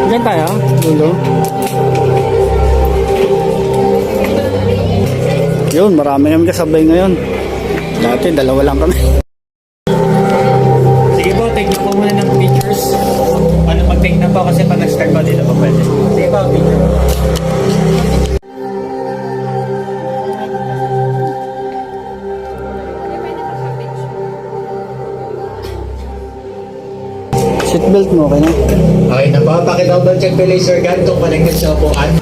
Diyan tayo, dulo. Yun, marami naman kasabay ngayon. Dati, dalawa lang kami. Sige po, take na po muna ng pictures. Ano, mag-take na po kasi pag nag-start po dito po pwede. Sige po, picture. Seatbelt mo, okay na? Okay na po, paki-double check po laser gun kung connected sa upuan.